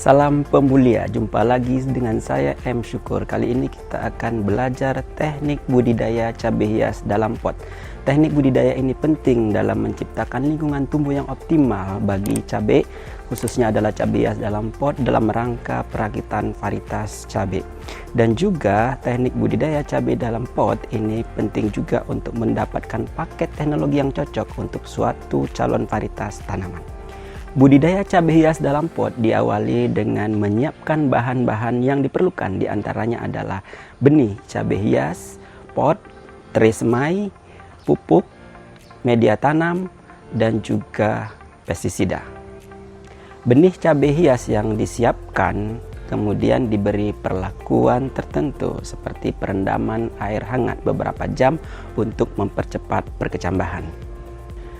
Salam Pembulia, jumpa lagi dengan saya M. Syukur. Kali ini kita akan belajar teknik budidaya cabai hias dalam pot. Teknik budidaya ini penting dalam menciptakan lingkungan tumbuh yang optimal bagi cabai, khususnya adalah cabai hias dalam pot dalam rangka perakitan varietas cabai. Dan juga teknik budidaya cabai dalam pot ini penting juga untuk mendapatkan paket teknologi yang cocok untuk suatu calon varietas tanaman. Budidaya cabai hias dalam pot diawali dengan menyiapkan bahan-bahan yang diperlukan, diantaranya adalah benih cabai hias, pot, tray semai, pupuk, media tanam, dan juga pestisida. Benih cabai hias yang disiapkan kemudian diberi perlakuan tertentu seperti perendaman air hangat beberapa jam untuk mempercepat perkecambahan.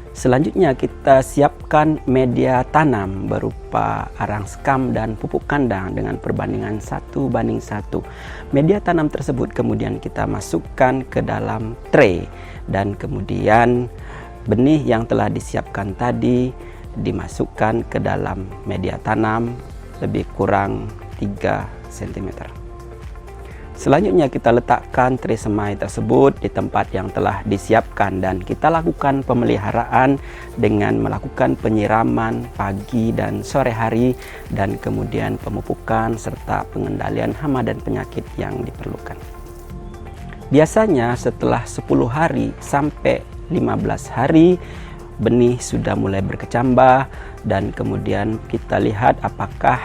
Selanjutnya kita siapkan media tanam berupa arang sekam dan pupuk kandang dengan perbandingan 1:1. Media tanam tersebut kemudian kita masukkan ke dalam tray dan kemudian benih yang telah disiapkan tadi dimasukkan ke dalam media tanam lebih kurang 3 cm. Selanjutnya kita letakkan tray semai tersebut di tempat yang telah disiapkan dan kita lakukan pemeliharaan dengan melakukan penyiraman pagi dan sore hari dan kemudian pemupukan serta pengendalian hama dan penyakit yang diperlukan. Biasanya setelah 10 hari sampai 15 hari benih sudah mulai berkecambah dan kemudian kita lihat apakah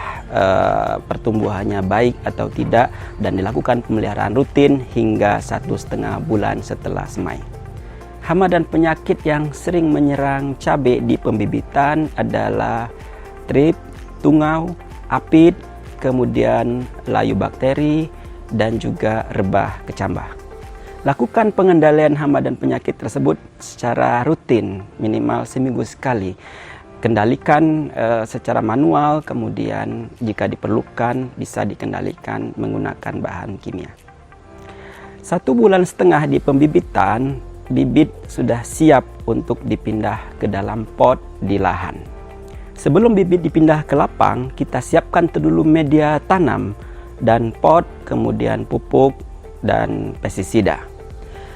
pertumbuhannya baik atau tidak dan dilakukan pemeliharaan rutin hingga 1,5 bulan setelah semai. Hama dan penyakit yang sering menyerang cabai di pembibitan adalah trip, tungau, apit, kemudian layu bakteri dan juga rebah kecambah. Lakukan pengendalian hama dan penyakit tersebut secara rutin, minimal seminggu sekali. Kendalikan secara manual, kemudian jika diperlukan bisa dikendalikan menggunakan bahan kimia. 1,5 bulan di pembibitan, bibit sudah siap untuk dipindah ke dalam pot di lahan. Sebelum bibit dipindah ke lapang, kita siapkan dulu media tanam dan pot, kemudian pupuk dan pestisida.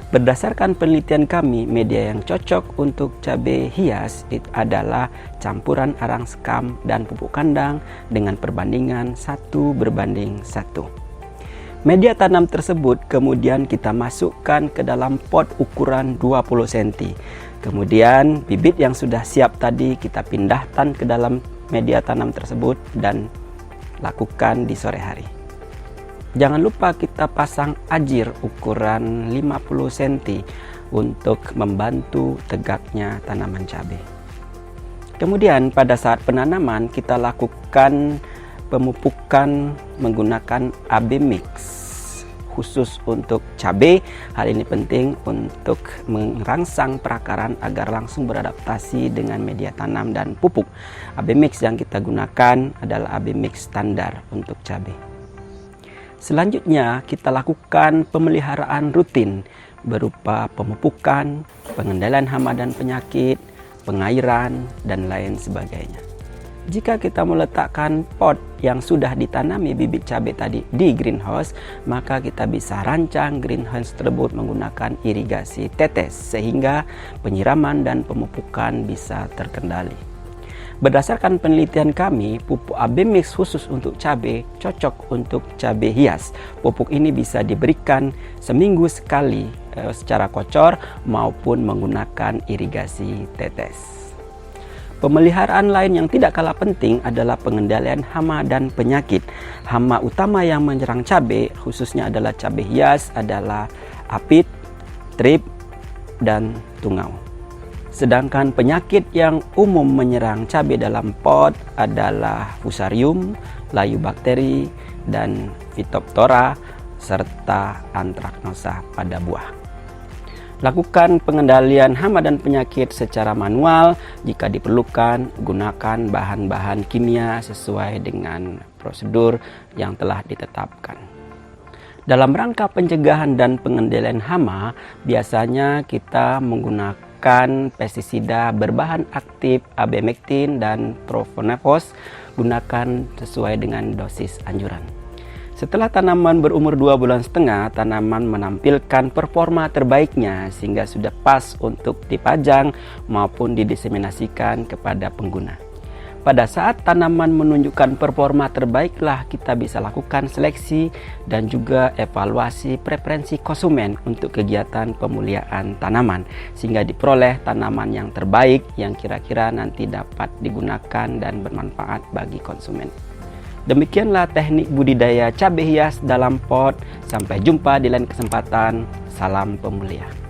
Berdasarkan penelitian kami, media yang cocok untuk cabai hias adalah campuran arang sekam dan pupuk kandang dengan perbandingan 1:1. Media tanam tersebut kemudian kita masukkan ke dalam pot ukuran 20 cm. Kemudian bibit yang sudah siap tadi kita pindahkan ke dalam media tanam tersebut dan lakukan di sore hari. Jangan lupa kita pasang ajir ukuran 50 cm untuk membantu tegaknya tanaman cabai. Kemudian pada saat penanaman kita lakukan pemupukan menggunakan AB Mix khusus untuk cabai. Hal ini penting untuk merangsang perakaran agar langsung beradaptasi dengan media tanam dan pupuk. AB Mix yang kita gunakan adalah AB Mix standar untuk cabai. Selanjutnya kita lakukan pemeliharaan rutin berupa pemupukan, pengendalian hama dan penyakit, pengairan, dan lain sebagainya. Jika kita meletakkan pot yang sudah ditanami bibit cabai tadi di greenhouse, maka kita bisa rancang greenhouse tersebut menggunakan irigasi tetes sehingga penyiraman dan pemupukan bisa terkendali. Berdasarkan penelitian kami, pupuk AB Mix khusus untuk cabai cocok untuk cabai hias. Pupuk ini bisa diberikan seminggu sekali secara kocor maupun menggunakan irigasi tetes. Pemeliharaan lain yang tidak kalah penting adalah pengendalian hama dan penyakit. Hama utama yang menyerang cabai khususnya adalah cabai hias adalah apit, trip, dan tungau. Sedangkan penyakit yang umum menyerang cabai dalam pot adalah fusarium, layu bakteri, dan Phytophthora serta antraknosa pada buah. Lakukan pengendalian hama dan penyakit secara manual. Jika diperlukan, gunakan bahan-bahan kimia sesuai dengan prosedur yang telah ditetapkan. Dalam rangka pencegahan dan pengendalian hama, biasanya kita menggunakan Gunakan pestisida berbahan aktif abemectin dan profenavos. Gunakan sesuai dengan dosis anjuran. Setelah tanaman berumur 2,5 bulan, tanaman menampilkan performa terbaiknya sehingga sudah pas untuk dipajang maupun didiseminasikan kepada pengguna. Pada saat tanaman menunjukkan performa terbaiklah kita bisa lakukan seleksi dan juga evaluasi preferensi konsumen untuk kegiatan pemuliaan tanaman sehingga diperoleh tanaman yang terbaik yang kira-kira nanti dapat digunakan dan bermanfaat bagi konsumen. Demikianlah teknik budidaya cabai hias dalam pot. Sampai jumpa di lain kesempatan. Salam pemulia.